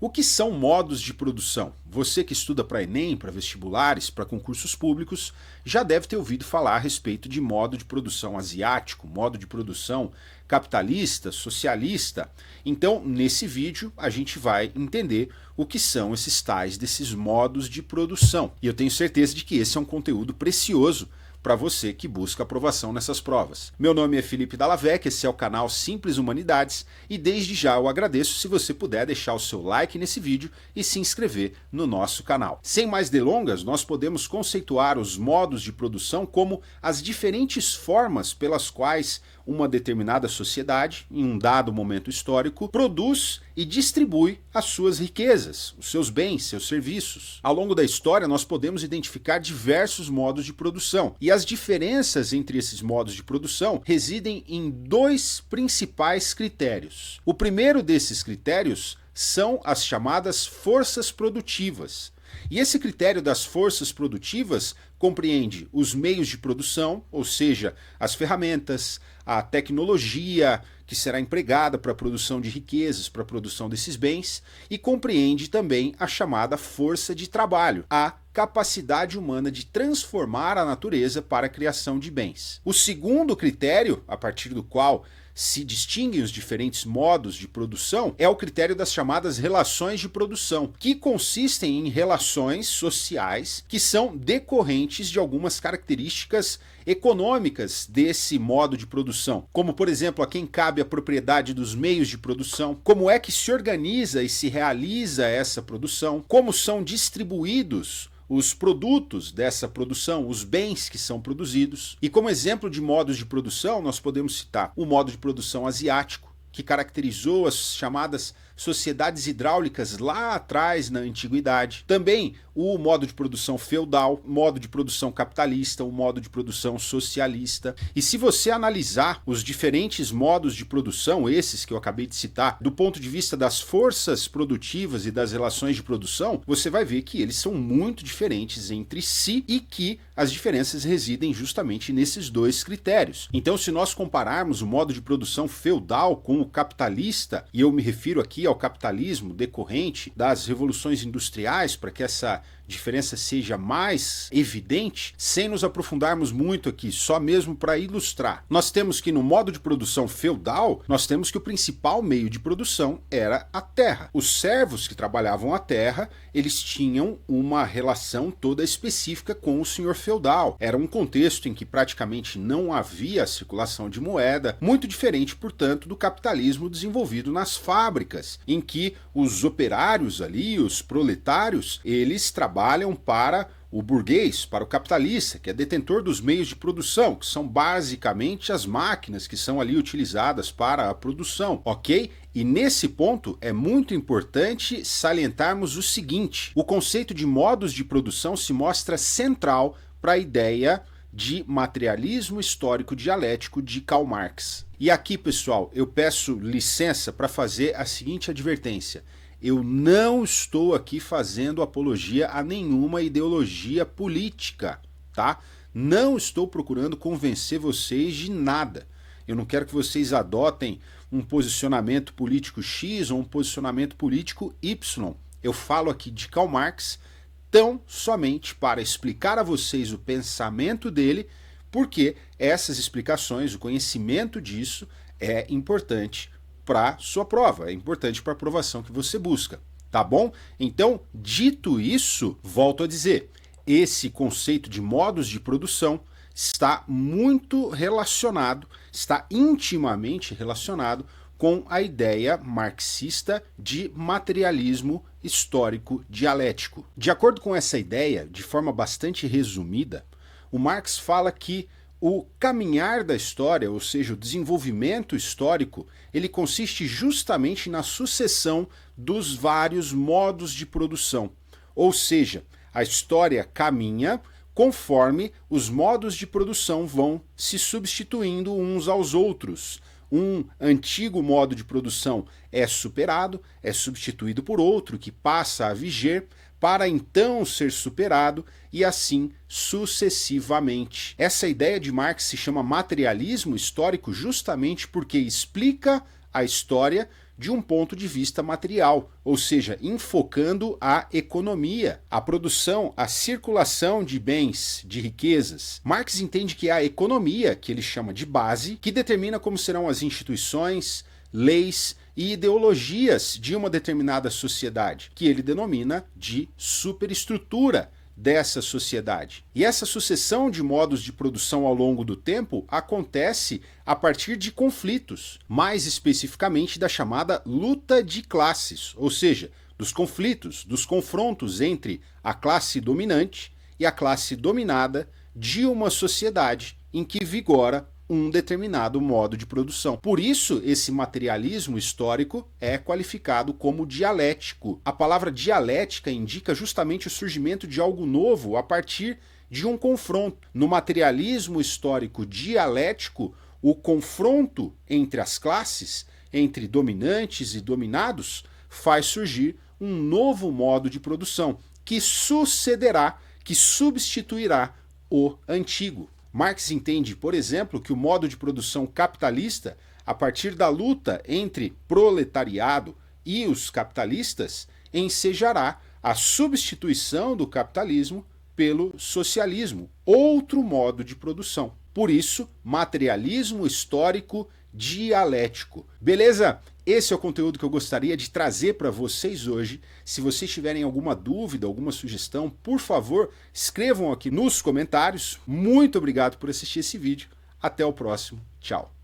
O que são modos de produção? Você que estuda para Enem, para vestibulares, para concursos públicos, já deve ter ouvido falar a respeito de modo de produção asiático, modo de produção capitalista, socialista. Então, nesse vídeo, a gente vai entender o que são desses modos de produção. E eu tenho certeza de que esse é um conteúdo precioso para você que busca aprovação nessas provas. Meu nome é Felipe Dallavec, esse é o canal Simples Humanidades e desde já eu agradeço se você puder deixar o seu like nesse vídeo e se inscrever no nosso canal. Sem mais delongas, nós podemos conceituar os modos de produção como as diferentes formas pelas quais uma determinada sociedade, em um dado momento histórico, produz e distribui as suas riquezas, os seus bens, seus serviços. Ao longo da história, nós podemos identificar diversos modos de produção, e as diferenças entre esses modos de produção residem em dois principais critérios. O primeiro desses critérios são as chamadas forças produtivas. E esse critério das forças produtivas compreende os meios de produção, ou seja, as ferramentas, a tecnologia que será empregada para a produção de riquezas, para a produção desses bens, e compreende também a chamada força de trabalho, a capacidade humana de transformar a natureza para a criação de bens. O segundo critério, a partir do qual se distinguem os diferentes modos de produção, é o critério das chamadas relações de produção, que consistem em relações sociais que são decorrentes de algumas características econômicas desse modo de produção, como por exemplo a quem cabe a propriedade dos meios de produção, como é que se organiza e se realiza essa produção, como são distribuídos os produtos dessa produção, os bens que são produzidos. E como exemplo de modos de produção, nós podemos citar o modo de produção asiático, que caracterizou as chamadas sociedades hidráulicas lá atrás na antiguidade. Também o modo de produção feudal, modo de produção capitalista, o modo de produção socialista. E se você analisar os diferentes modos de produção, esses que eu acabei de citar, do ponto de vista das forças produtivas e das relações de produção, você vai ver que eles são muito diferentes entre si e que as diferenças residem justamente nesses dois critérios. Então, se nós compararmos o modo de produção feudal com o capitalista, e eu me refiro aqui ao capitalismo decorrente das revoluções industriais, para que essa diferença seja mais evidente, sem nos aprofundarmos muito aqui, só mesmo para ilustrar. Nós temos que no modo de produção feudal, nós temos que o principal meio de produção era a terra. Os servos que trabalhavam a terra, eles tinham uma relação toda específica com o senhor feudal. Era um contexto em que praticamente não havia circulação de moeda, muito diferente, portanto, do capitalismo desenvolvido nas fábricas, em que os operários ali, os proletários, eles trabalham para o burguês, para o capitalista, que é detentor dos meios de produção, que são basicamente as máquinas que são ali utilizadas para a produção, ok? E nesse ponto é muito importante salientarmos o seguinte: o conceito de modos de produção se mostra central para a ideia de materialismo histórico dialético de Karl Marx. E aqui, pessoal, eu peço licença para fazer a seguinte advertência. Eu não estou aqui fazendo apologia a nenhuma ideologia política, tá? Não estou procurando convencer vocês de nada. Eu não quero que vocês adotem um posicionamento político X ou um posicionamento político Y. Eu falo aqui de Karl Marx tão somente para explicar a vocês o pensamento dele, porque essas explicações, o conhecimento disso é importante para sua prova, é importante para a aprovação que você busca, tá bom? Então, dito isso, volto a dizer, esse conceito de modos de produção está muito relacionado, está intimamente relacionado com a ideia marxista de materialismo histórico dialético. De acordo com essa ideia, de forma bastante resumida, o Marx fala que o caminhar da história, ou seja, o desenvolvimento histórico, ele consiste justamente na sucessão dos vários modos de produção. Ou seja, a história caminha conforme os modos de produção vão se substituindo uns aos outros. Um antigo modo de produção é superado, é substituído por outro que passa a viger, para então ser superado e assim sucessivamente. Essa ideia de Marx se chama materialismo histórico justamente porque explica a história de um ponto de vista material, ou seja, enfocando a economia, a produção, a circulação de bens, de riquezas. Marx entende que é a economia, que ele chama de base, que determina como serão as instituições, leis e ideologias de uma determinada sociedade, que ele denomina de superestrutura dessa sociedade. E essa sucessão de modos de produção ao longo do tempo acontece a partir de conflitos, mais especificamente da chamada luta de classes, ou seja, dos conflitos, dos confrontos entre a classe dominante e a classe dominada de uma sociedade em que vigora um determinado modo de produção. Por isso, esse materialismo histórico é qualificado como dialético. A palavra dialética indica justamente o surgimento de algo novo a partir de um confronto. No materialismo histórico dialético, o confronto entre as classes, entre dominantes e dominados, faz surgir um novo modo de produção que sucederá, que substituirá o antigo. Marx entende, por exemplo, que o modo de produção capitalista, a partir da luta entre proletariado e os capitalistas, ensejará a substituição do capitalismo pelo socialismo, outro modo de produção. Por isso, materialismo histórico dialético. Beleza? Esse é o conteúdo que eu gostaria de trazer para vocês hoje. Se vocês tiverem alguma dúvida, alguma sugestão, por favor, escrevam aqui nos comentários. Muito obrigado por assistir esse vídeo. Até o próximo. Tchau.